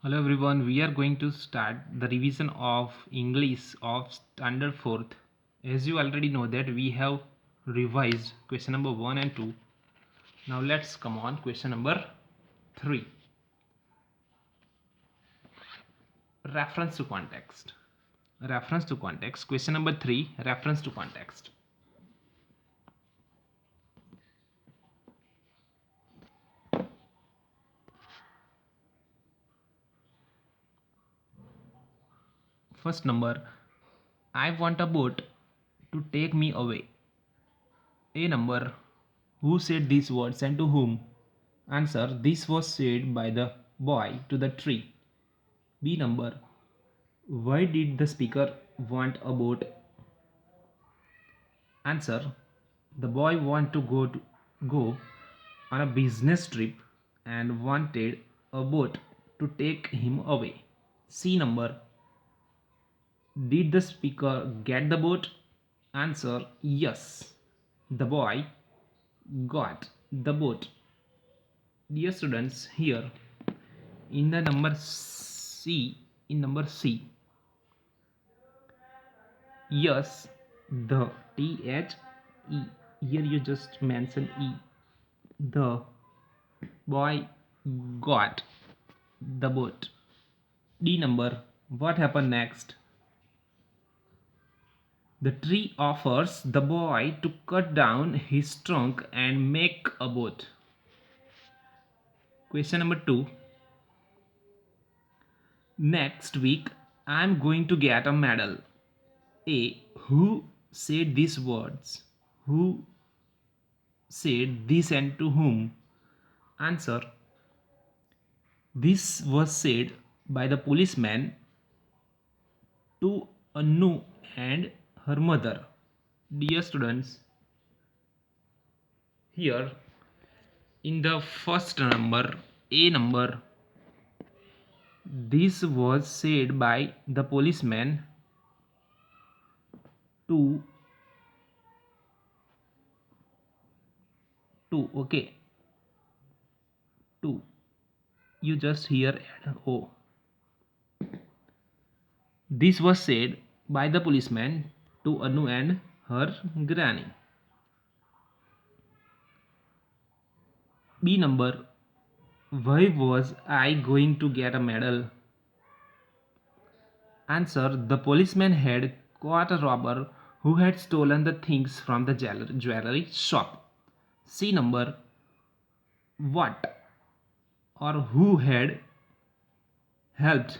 Hello everyone, we are going to start the revision of English of Standard 4th. As you already know that we have revised question number 1 and 2. Now let's come on question number 3. Reference to context. Reference to context. Question number 3. Reference to context. First number. I want a boat to take me away. A number. Who said these words and to whom? Answer. This was said by the boy to the tree. B number. Why did the speaker want a boat? Answer. The boy wanted to go on a business trip and wanted a boat to take him away. C number. Did the speaker get the boat? Answer. Yes. The boy got the boat. Dear students, here in the number C, in number C, yes, the TH E. Here you just mention E. The boy got the boat. D number. What happened next? The tree offers the boy to cut down his trunk and make a boat. Question number 2. Next week I am going to get a medal. A. Who said these words? Who said this and to whom? Answer. This was said by the policeman to Anu and her mother. Dear students, here in the first number, A number, this was said by the policeman to okay, to, you just hear O. This was said by the policeman to Anu and her granny. B number. Why was I going to get a medal? Answer. The policeman had caught a robber who had stolen the things from the jewelry shop. C number. What or who had helped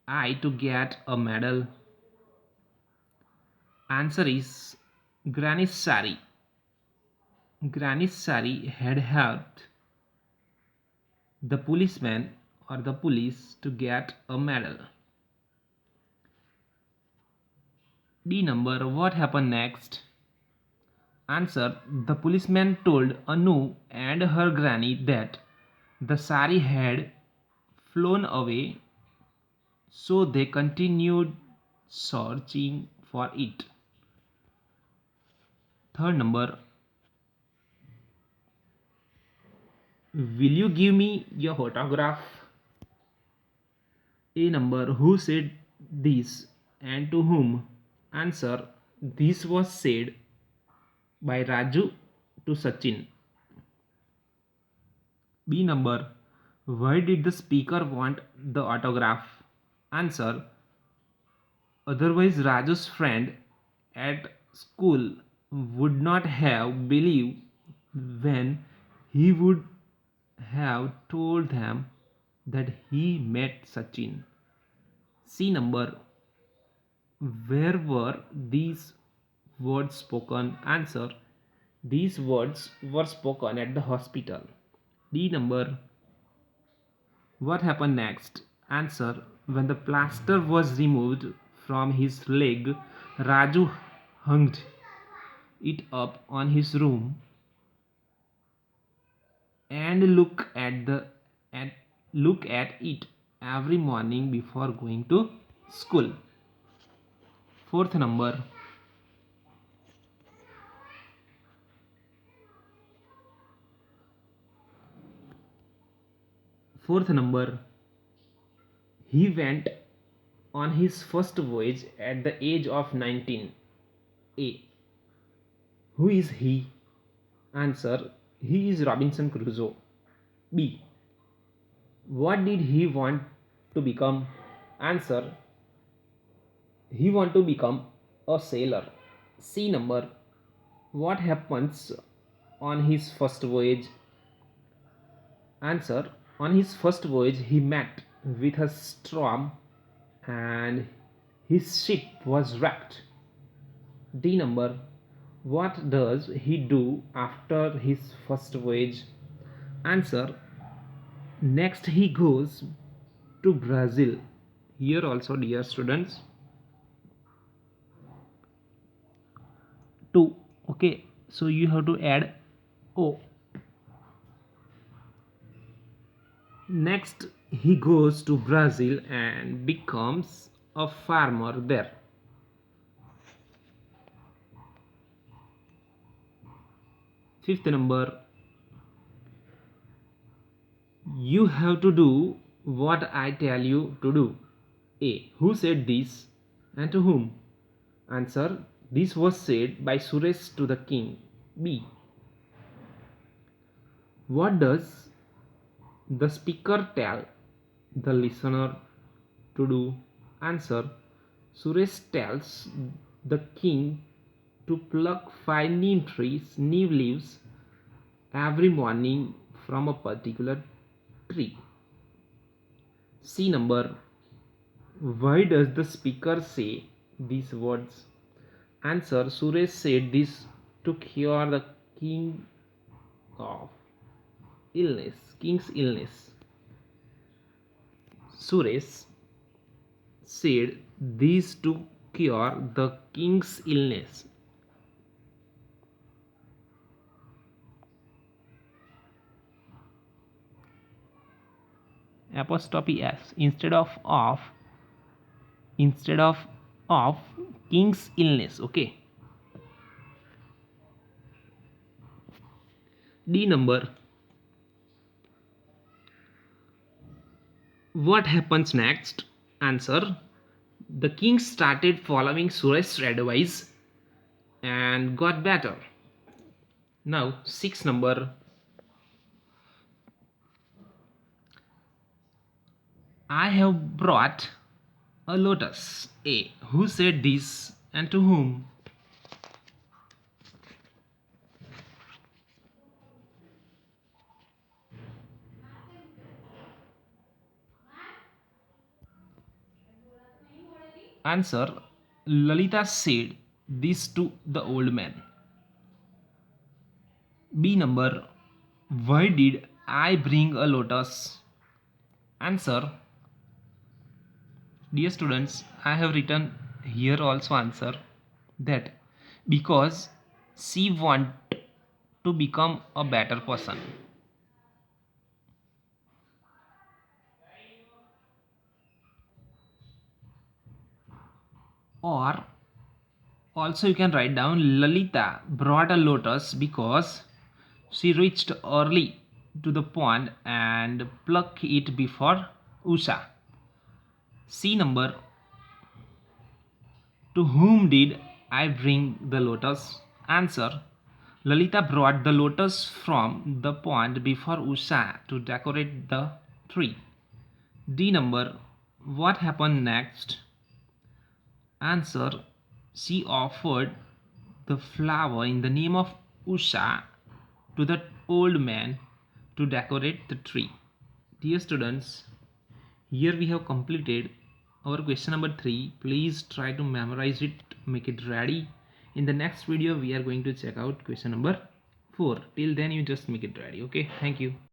I to get a medal? Answer is Granny Sari. Granny Sari had helped the policeman or the police to get a medal. D number. What happened next? Answer. The policeman told Anu and her granny that the sari had flown away, so they continued searching for it. Third number. Will you give me your photograph? A number. Who said this and to whom? Answer. This was said by Raju to Sachin. B number. Why did the speaker want the autograph? Answer. Otherwise Raju's friend at school would not have believed when he would have told them that he met Sachin. C number. Where were these words spoken? Answer. These words were spoken at the hospital. D number. What happened next? Answer. When the plaster was removed from his leg, Raju hung it up on his room and at look at it every morning before going to school. Fourth number. Fourth number. he went on his first voyage at the age of 19? A. Who is he? Answer. He is Robinson Crusoe. B. What did he want to become? Answer. He want to become a sailor. C number. What happens on his first voyage? Answer. On his first voyage he met with a storm and his ship was wrecked. D number. What does he do after his first voyage? Answer. Next he goes to Brazil. Here also, dear students, 2. Okay, so you have to add O. Next he goes to Brazil and becomes a farmer there. Fifth number, you have to do what I tell you to do. A. Who said this and to whom? Answer. This was said by Suresh to the king. B. What does the speaker tell the listener to do? Answer. Suresh tells the king to pluck 5 neem leaves every morning from a particular tree. C number. Why does the speaker say these words? Answer. Suresh said this to cure the of king's illness. Suresh said this to cure the king's illness. Apostrophe S instead of king's illness. Okay. D number. What happens next? Answer. The king started following Suresh's advice and got better. Now 6 number. I have brought a lotus. A. Who said this and to whom? Answer. Lalita said this to the old man. B number. Why did I bring a lotus? Answer. Dear students, I have written here also answer that because she want to become a better person. Or also you can write down Lalita brought a lotus because she reached early to the pond and plucked it before Usha. C number. To whom did I bring the lotus? Answer. Lalita brought the lotus from the pond before Usha to decorate the tree. D number. What happened next? Answer. She offered the flower in the name of Usha to the old man to decorate the tree. Dear students, here we have completed our question number 3. Please try to memorize it, make it ready. In the next video we are going to check out question number 4. Till then you just make it ready. Okay, thank you.